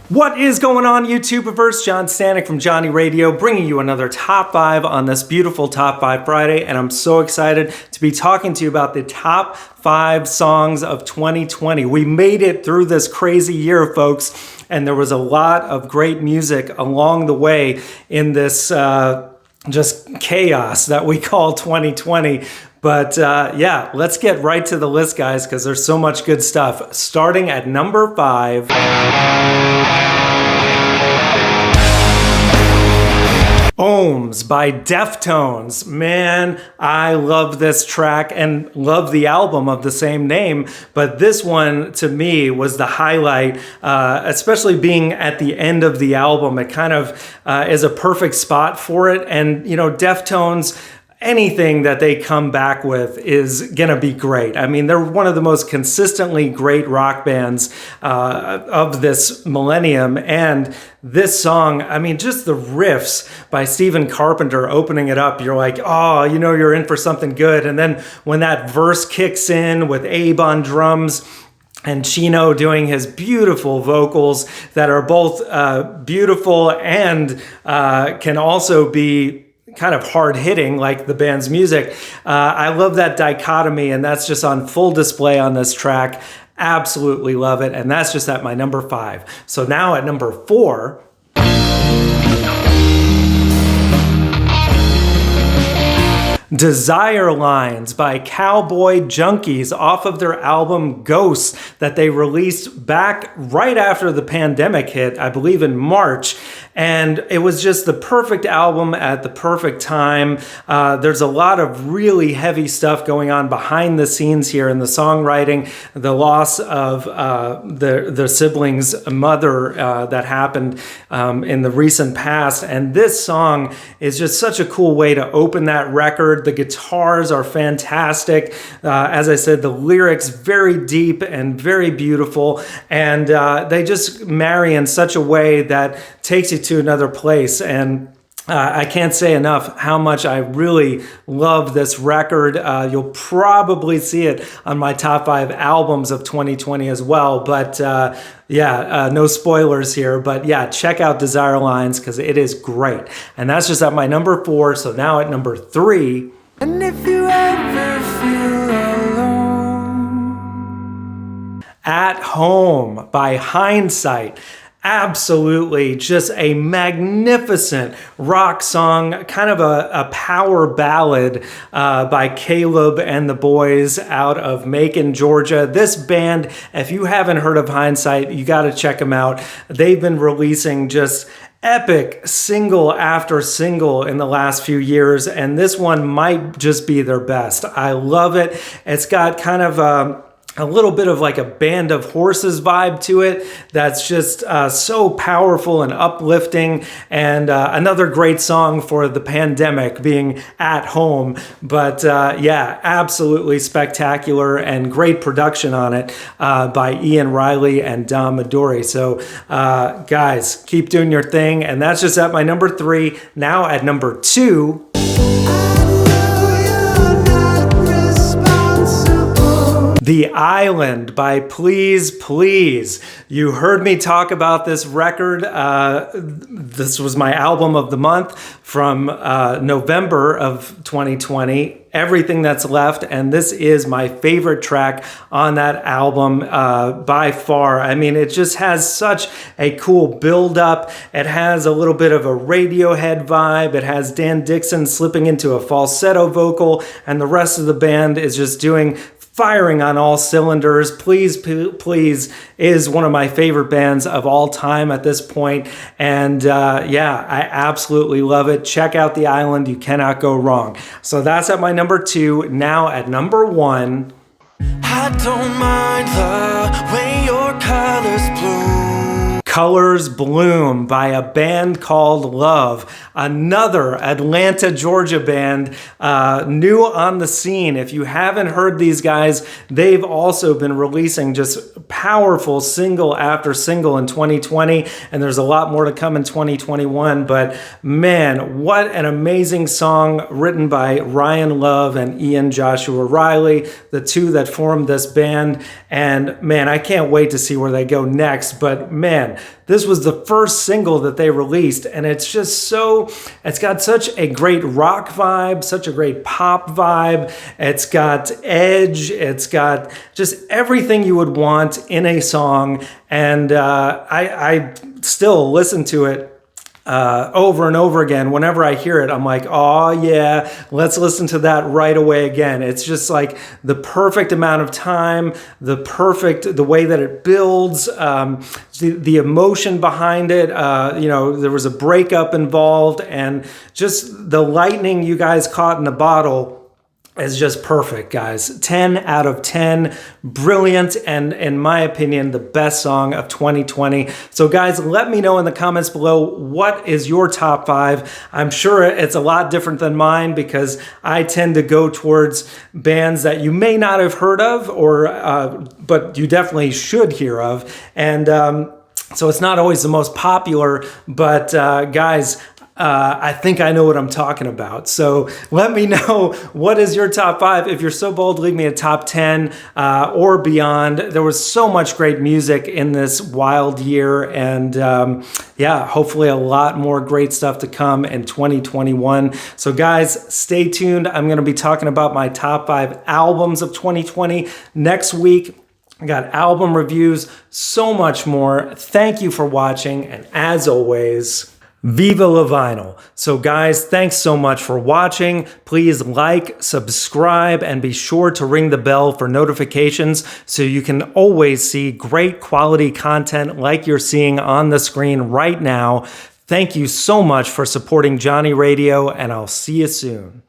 What is going on, YouTubeverse? John Stanek from Johnny Radio, bringing you another Top 5 on this beautiful Top 5 Friday, and I'm so excited to be talking to you about the top 5 songs of 2020. We made it through this crazy year, folks, and there was a lot of great music along the way in this just chaos that we call 2020. But yeah, let's get right to the list, guys, because there's so much good stuff. Starting at number 5. Ohms by Deftones. Man, I love this track and love the album of the same name, but this one to me was the highlight, especially being at the end of the album. It kind of is a perfect spot for it, and you know, Deftones, anything that they come back with is gonna be great. I mean, they're one of the most consistently great rock bands of this millennium, and this song, I mean, just the riffs by Stephen Carpenter opening it up, you're like, oh, you know, you're in for something good. And then when that verse kicks in with Abe on drums, and Chino doing his beautiful vocals that are both beautiful and can also be kind of hard-hitting like the band's music. I love that dichotomy, and that's just on full display on this track. Absolutely love it, and that's just at my number 5. So now at number 4, Desire Lines by Cowboy Junkies off of their album Ghosts that they released back right after the pandemic hit, I believe in March. And it was just the perfect album at the perfect time. There's a lot of really heavy stuff going on behind the scenes here in the songwriting, the loss of the siblings' mother that happened in the recent past. And this song is just such a cool way to open that record. The guitars are fantastic. As I said, the lyrics very deep and very beautiful. And they just marry in such a way that takes you to another place. And I can't say enough how much I really love this record. You'll probably see it on my top 5 albums of 2020 as well. But yeah, no spoilers here. But yeah, check out Desire Lines because it is great. And that's just at my number 4. So now at number 3. And if you ever feel alone, At Home by Hindsight. Absolutely just a magnificent rock song, kind of a power ballad by Caleb and the boys out of Macon, Georgia. This band, if you haven't heard of Hindsight, you got to check them out. They've been releasing just epic single after single in the last few years, and this one might just be their best. I love it. It's got kind of a little bit of like a Band of Horses vibe to it that's just so powerful and uplifting, and another great song for the pandemic, being at home. But yeah, absolutely spectacular and great production on it by Ian Riley and Dom Midori. So guys, keep doing your thing. And that's just at my number 3. Now at number 2, The Island by Please Please. You heard me talk about this record. This was my album of the month from November of 2020. Everything That's Left, and this is my favorite track on that album by far. I mean, it just has such a cool build up. It has a little bit of a Radiohead vibe. It has Dan Dixon slipping into a falsetto vocal, and the rest of the band is just firing on all cylinders. Please Please is one of my favorite bands of all time at this point. And yeah, I absolutely love it. Check out The Island. You cannot go wrong. So that's at my number 2. Now at number 1. I don't mind the way your colors bloom. Colors Bloom by a band called Love, another Atlanta, Georgia band, new on the scene. If you haven't heard these guys, they've also been releasing just powerful single after single in 2020, and there's a lot more to come in 2021. But man, what an amazing song written by Ryan Love and Ian Joshua Riley, the two that formed this band. And man, I can't wait to see where they go next. But man, this was the first single that they released, and it's got such a great rock vibe, such a great pop vibe. It's got edge. It's got just everything you would want in a song. And I still listen to it over and over again. Whenever I hear it, I'm like, oh yeah, let's listen to that right away again. It's just like the perfect amount of time, the way that it builds, the emotion behind it. There was a breakup involved, and just the lightning you guys caught in the bottle is just perfect, guys. 10 out of 10. Brilliant, and in my opinion, the best song of 2020. So guys, let me know in the comments below, what is your top 5? I'm sure it's a lot different than mine, because I tend to go towards bands that you may not have heard of, but you definitely should hear of. And so it's not always the most popular, but guys, I think I know what I'm talking about. So let me know, what is your top 5? If you're so bold, leave me a top 10 or beyond. There was so much great music in this wild year, and hopefully a lot more great stuff to come in 2021. So guys, stay tuned. I'm going to be talking about my top 5 albums of 2020 next week. I got album reviews, so much more. Thank you for watching, and as always, Viva la vinyl. So guys, thanks so much for watching. Please like, subscribe, and be sure to ring the bell for notifications so you can always see great quality content like you're seeing on the screen right now. Thank you so much for supporting Johnny Radio, and I'll see you soon.